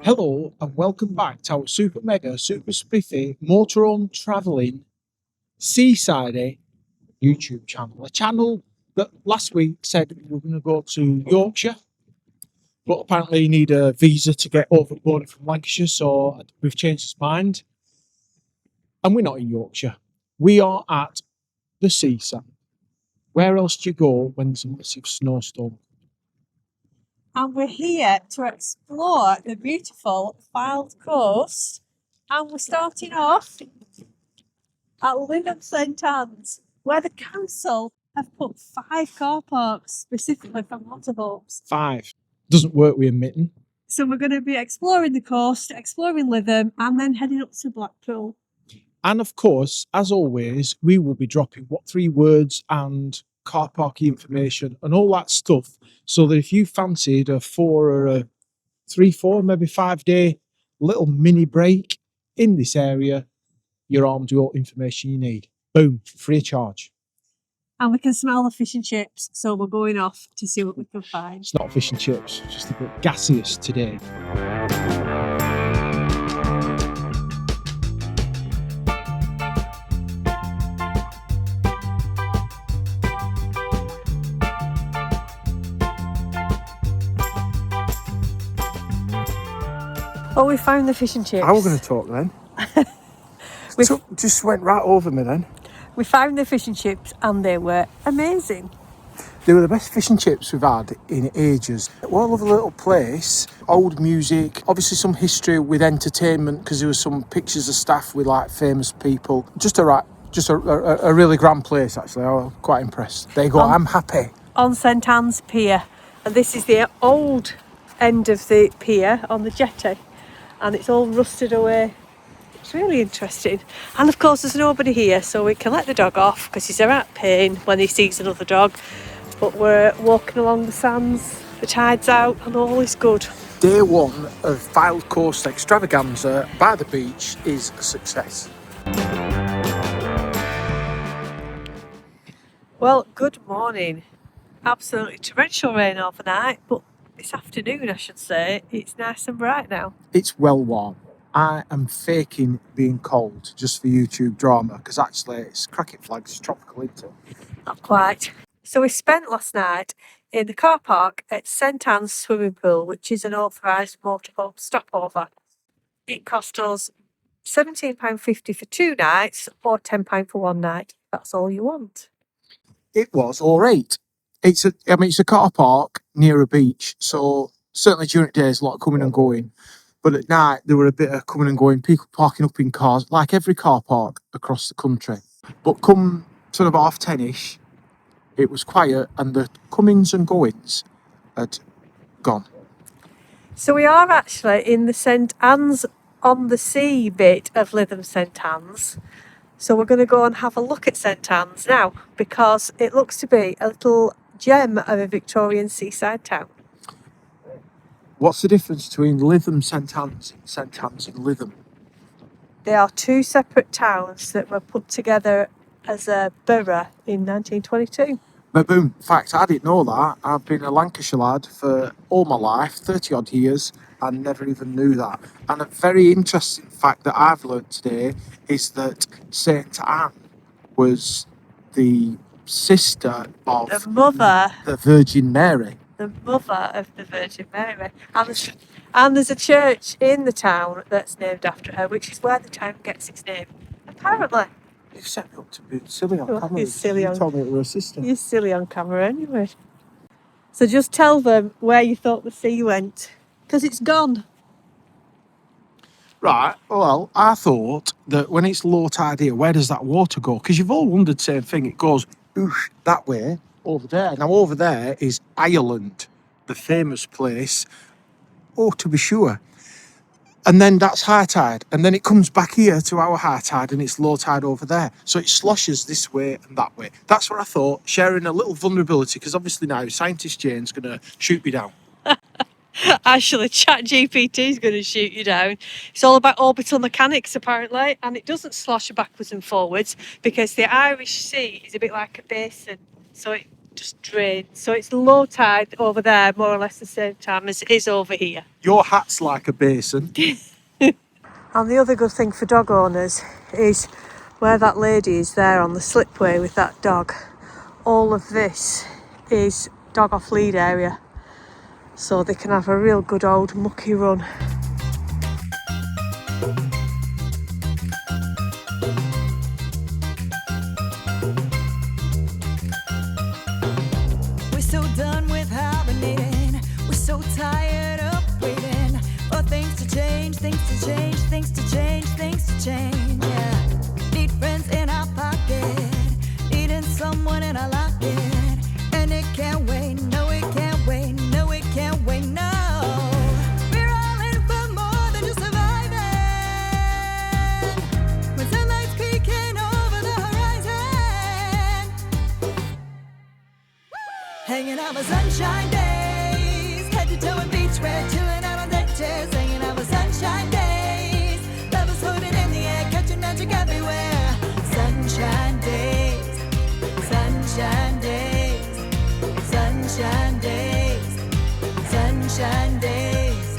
Hello and welcome back to our super mega, super spiffy, motorhome travelling, seaside YouTube channel. A channel that last week said we were going to go to Yorkshire, but apparently you need a visa to get overboard from Lancashire, so we've changed our mind. And we're not in Yorkshire. We are at the seaside. Where else do you go when there's a massive snowstorm? And we're here to explore the beautiful Fylde coast, and we're starting off at Lytham St Annes, where the council have put 5 car parks specifically for motorhomes. 5. Doesn't work with a mitten. So we're going to be exploring the coast, exploring Lytham, and then heading up to Blackpool. And of course, as always, we will be dropping 3 words and car parking information and all that stuff, so that if you fancied a 4 or a 3, 4, maybe 5 day little mini break in this area, you're armed with all information you need. Boom, free of charge. And we can smell the fish and chips, so we're going off to see what we can find. It's not fish and chips, just a bit gaseous today. Oh, we found the fish and chips. How are we going to talk then? Just went right over me then. We found the fish and chips and they were amazing. They were the best fish and chips we've had in ages. What a lovely little place. Old music, obviously some history with entertainment because there were some pictures of staff with like famous people. Just a really grand place actually. I was quite impressed. There you go, I'm happy. On St Annes Pier, and this is the old end of the pier on the jetty, and it's all rusted away. It's really interesting. And of course there's nobody here, so we can let the dog off because he's a rat pain when he sees another dog. But we're walking along the sands, the tide's out and all is good. Day 1 of Fylde Coast Extravaganza by the beach is a success. Well, good morning. Absolutely torrential rain overnight, but this afternoon I should say, it's nice and bright now. It's well warm. I am faking being cold just for YouTube drama because actually it's cracking flags, it's tropical, isn't it? Not quite. So we spent last night in the car park at St Annes swimming pool, which is an authorised motorhome stopover. It cost us £17.50 for 2 nights or £10 for 1 night. That's all you want. It was all right. It's a car park near a beach, so certainly during the day there's a lot of coming and going. But at night there were a bit of coming and going, people parking up in cars, like every car park across the country. But come sort of 10:30ish, it was quiet and the comings and goings had gone. So we are actually in the St Annes-on-the-sea bit of Lytham St Annes. So we're going to go and have a look at St Annes now because it looks to be a little gem of a Victorian seaside town. What's the difference between Lytham St Annes and St Annes and Lytham? They are 2 separate towns that were put together as a borough in 1922. But boom, in fact, I didn't know that. I've been a Lancashire lad for all my life, 30 odd years, and never even knew that. And a very interesting fact that I've learned today is that St Anne was the sister of The mother. the Virgin Mary. The mother of the Virgin Mary. And there's a church in the town that's named after her, which is where the town gets its name. Apparently. You set me up to be silly on camera. You're silly You told me it was a sister. You're silly on camera anyway. So just tell them where you thought the sea went, because it's gone. Right, well, I thought that when it's low tide here, where does that water go? Because you've all wondered the same thing. It goes oosh that way, over there. Now, over there is Ireland, the famous place. Oh, to be sure. And then that's high tide. And then it comes back here to our high tide and it's low tide over there. So it sloshes this way and that way. That's what I thought, sharing a little vulnerability, because obviously now Scientist Jane's going to shoot me down. Actually, ChatGPT is going to shoot you down. It's all about orbital mechanics, apparently, and it doesn't slosh backwards and forwards because the Irish Sea is a bit like a basin, so it just drains. So it's low tide over there, more or less the same time as it is over here. Your hat's like a basin. And the other good thing for dog owners is where that lady is there on the slipway with that dog. All of this is dog off lead area, so they can have a real good old mucky run. We're so done with hibernating. We're so tired of waiting for things to change, things to change, things to change, things to change. Yeah. Need friends in our pocket, needing someone in our locket, and it can't wait. No, it can't wait. No, it can't wait. No. We're all in for more than just surviving. When sunlight's peeking over the horizon, hanging out for sunshine days, head to toe in beachwear, chilling out on deck chairs, hanging out for sunshine days, lovers floating in the air, catching magic everywhere. Sunshine days, sunshine days, sunshine days, sunshine days.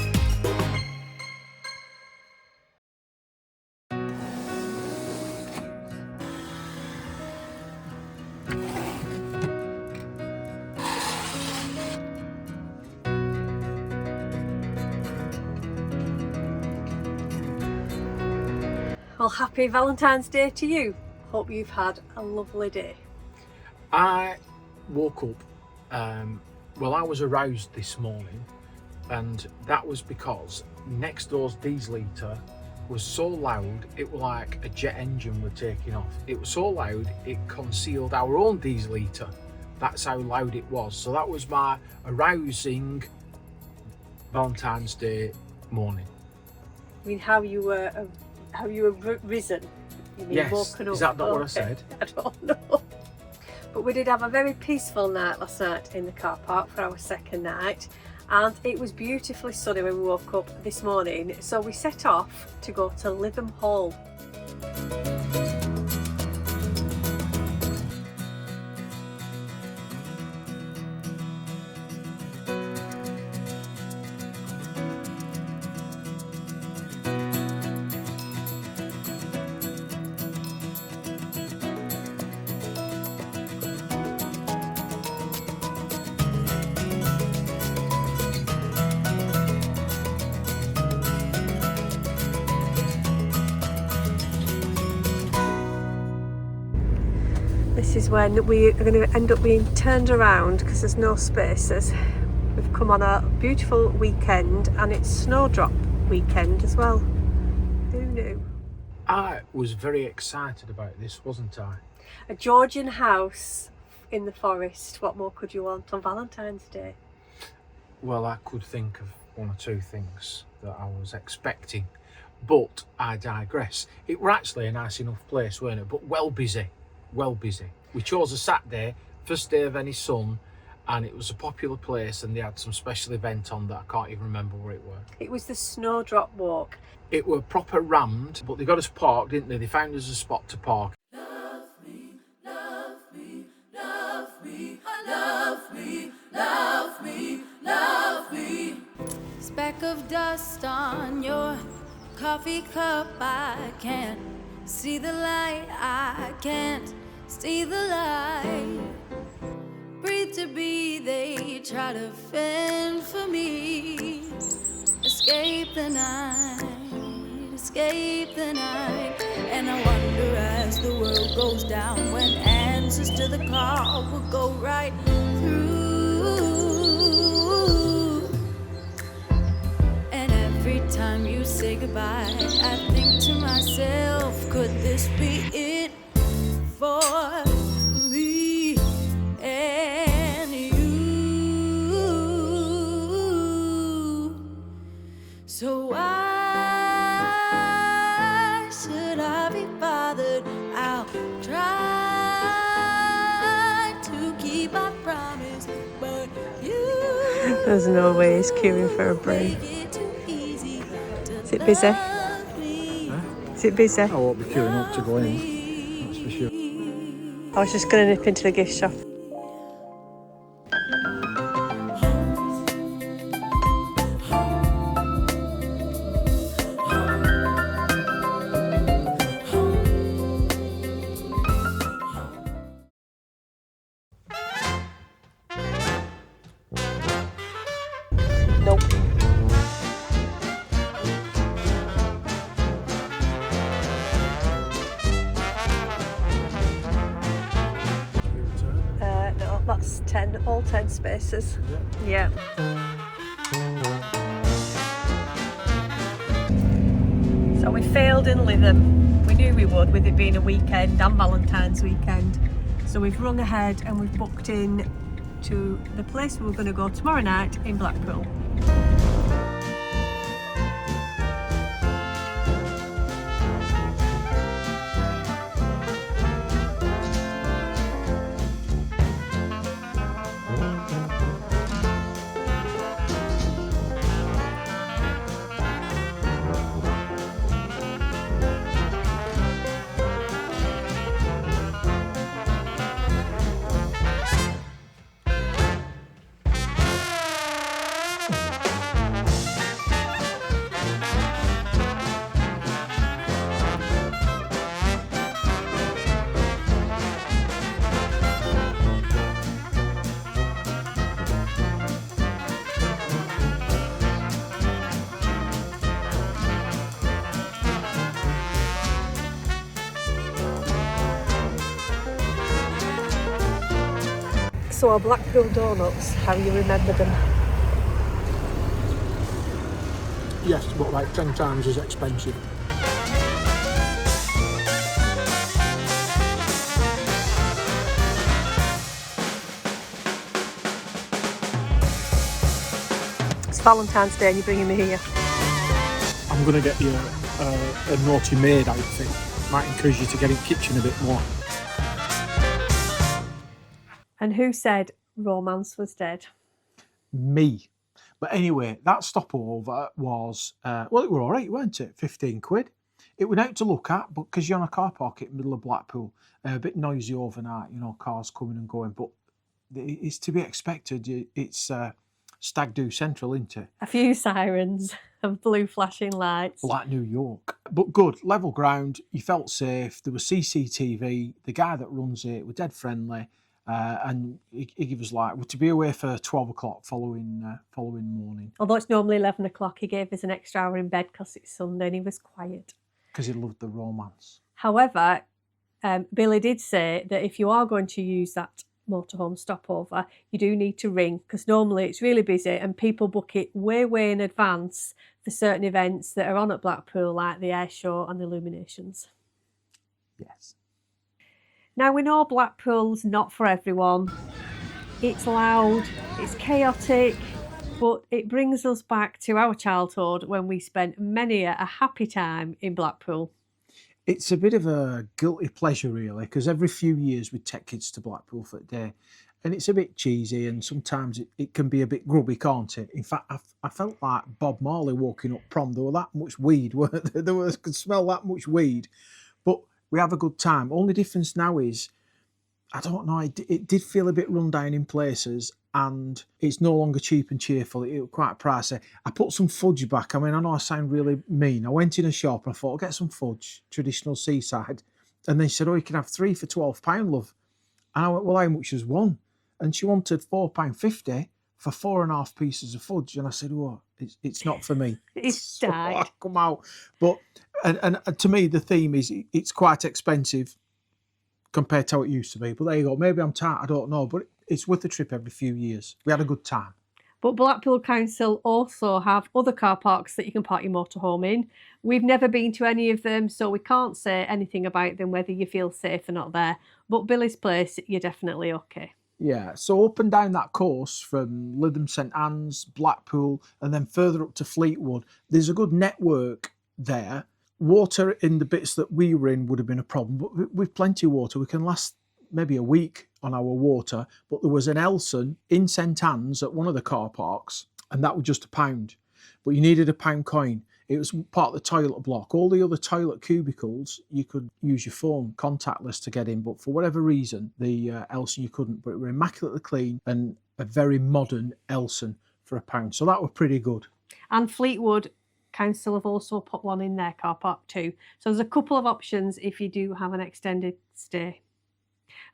Well, happy Valentine's Day to you. Hope you've had a lovely day. I woke up, well, I was aroused this morning, and that was because next door's diesel heater was so loud, it was like a jet engine were taking off. It was so loud, it concealed our own diesel heater. That's how loud it was. So that was my arousing Valentine's Day morning. I mean, how you were risen. You mean Yes, woken up. is that not what I Okay. said? I don't know. But we did have a very peaceful night last night in the car park for our second night, and it was beautifully sunny when we woke up this morning, so we set off to go to Lytham Hall. This is when we are going to end up being turned around because there's no spaces. We've come on a beautiful weekend, and it's snowdrop weekend as well. Who knew? I was very excited about this, wasn't I? A Georgian house in the forest. What more could you want on Valentine's Day? Well, I could think of one or two things that I was expecting, but I digress. It were actually a nice enough place, weren't it? But well busy. We chose a Saturday, first day of any sun, and it was a popular place, and they had some special event on that I can't even remember where it were. It was the Snowdrop Walk. It were proper rammed, but they got us parked, didn't they? They found us a spot to park. Love me, love me, love me, love me, love me, love me. Speck of dust on your coffee cup, I can't see the light, I can't see the light. Breathe to be, they try to fend for me. Escape the night, escape the night. And I wonder as the world goes down, when answers to the call will go right through. And every time you say goodbye, I think to myself, could this be it for me and you? So why should I be bothered? I'll try to keep my promise, but you. There's no way he's queuing for a break. Is it busy? Is it busy? I won't be queuing up to go in, that's for sure. I was just going to nip into the gift shop. that's 10, all 10 spaces. Yeah. So we failed in Lytham. We knew we would, with it being a weekend and Valentine's weekend. So we've rung ahead and we've booked in to the place we're going to go tomorrow night in Blackpool. So our Blackpool donuts, how you remember them? Yes, but like 10 times as expensive. It's Valentine's Day and you're bringing me here. I'm going to get you a naughty maid outfit. Might encourage you to get in the kitchen a bit more. And who said romance was dead? Me. But anyway, that stopover was, well, it were all right, weren't it? 15 quid. It went out to look at, but because you're on a car park in the middle of Blackpool, a bit noisy overnight, you know, cars coming and going, but it's to be expected. It's Stag Do Central, isn't it? A few sirens of blue flashing lights. Like New York. But good, level ground, you felt safe, there was CCTV, the guy that runs it was dead friendly. And he gave us like to be away for 12 o'clock following morning. Although it's normally 11 o'clock, he gave us an extra hour in bed because it's Sunday and he was quiet. Because he loved the romance. However, Billy did say that if you are going to use that motorhome stopover, you do need to ring because normally it's really busy and people book it way in advance for certain events that are on at Blackpool, like the air show and the illuminations. Yes. Now we know Blackpool's not for everyone. It's loud, it's chaotic, but it brings us back to our childhood when we spent many a happy time in Blackpool. It's a bit of a guilty pleasure really, because every few years we take kids to Blackpool for a day and it's a bit cheesy and sometimes it can be a bit grubby, can't it? In fact, I felt like Bob Marley walking up prom. There were that much weed, weren't there? I could smell that much weed. But we have a good time. Only difference now is, I don't know, it did feel a bit run down in places and it's no longer cheap and cheerful. It was quite pricey. I put some fudge back. I mean, I know I sound really mean. I went in a shop and I thought, I'll get some fudge, traditional seaside. And they said, oh, you can have 3 for £12, love. And I went, well, how much is one? And she wanted £4.50 for 4.5 pieces of fudge. And I said, oh, it's not for me. It's died. So I come out. But and to me, the theme is it's quite expensive compared to how it used to be. But there you go. Maybe I'm tight. I don't know. But it's worth a trip every few years. We had a good time. But Blackpool Council also have other car parks that you can park your motorhome in. We've never been to any of them, so we can't say anything about them, whether you feel safe or not there. But Billy's place, you're definitely okay. Yeah, so up and down that course from Lytham, St Annes, Blackpool, and then further up to Fleetwood, there's a good network there. Water in the bits that we were in would have been a problem, but with plenty of water, we can last maybe a week on our water. But there was an Elson in St Annes at one of the car parks, and that was just £1. But you needed a £1 coin. It was part of the toilet block. All the other toilet cubicles, you could use your phone contactless to get in, but for whatever reason, the Elson you couldn't. But it were immaculately clean and a very modern Elson for £1. So that was pretty good. And Fleetwood Council have also put one in their car park too. So there's a couple of options if you do have an extended stay.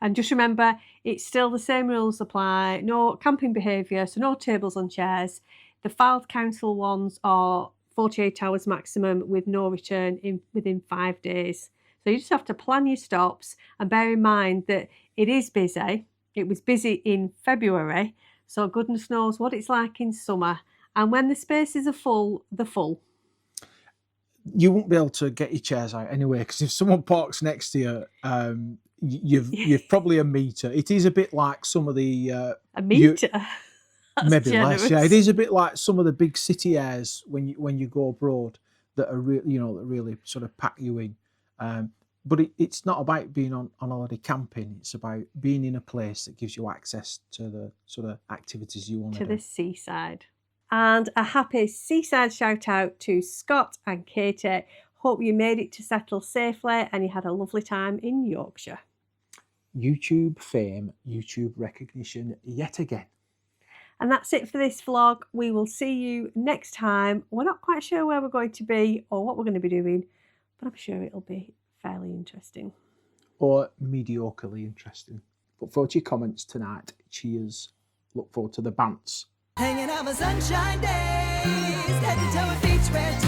And just remember, it's still the same rules apply. No camping behaviour, so no tables and chairs. The Fylde Council ones are 48 hours maximum with no return within 5 days. So you just have to plan your stops and bear in mind that it is busy. It was busy in February, so goodness knows what it's like in summer. And when the spaces are full, they're full. You won't be able to get your chairs out anyway, because if someone parks next to you, you've probably a metre. It is a bit like some of the A metre? Maybe generous. less. Yeah, it is a bit like some of the big city airs when you go abroad that are that really sort of pack you in. But it's not about being on holiday camping. It's about being in a place that gives you access to the sort of activities you want to do. To the seaside. And a happy seaside shout out to Scott and Katie. Hope you made it to settle safely and you had a lovely time in Yorkshire. YouTube fame, YouTube recognition yet again. And that's it for this vlog. We will see you next time. We're not quite sure where we're going to be or what we're going to be doing, but I'm sure it'll be fairly interesting. Or mediocrely interesting. Look forward to your comments tonight. Cheers. Look forward to the bants. Hanging out my sunshine days, head to toe with beach red.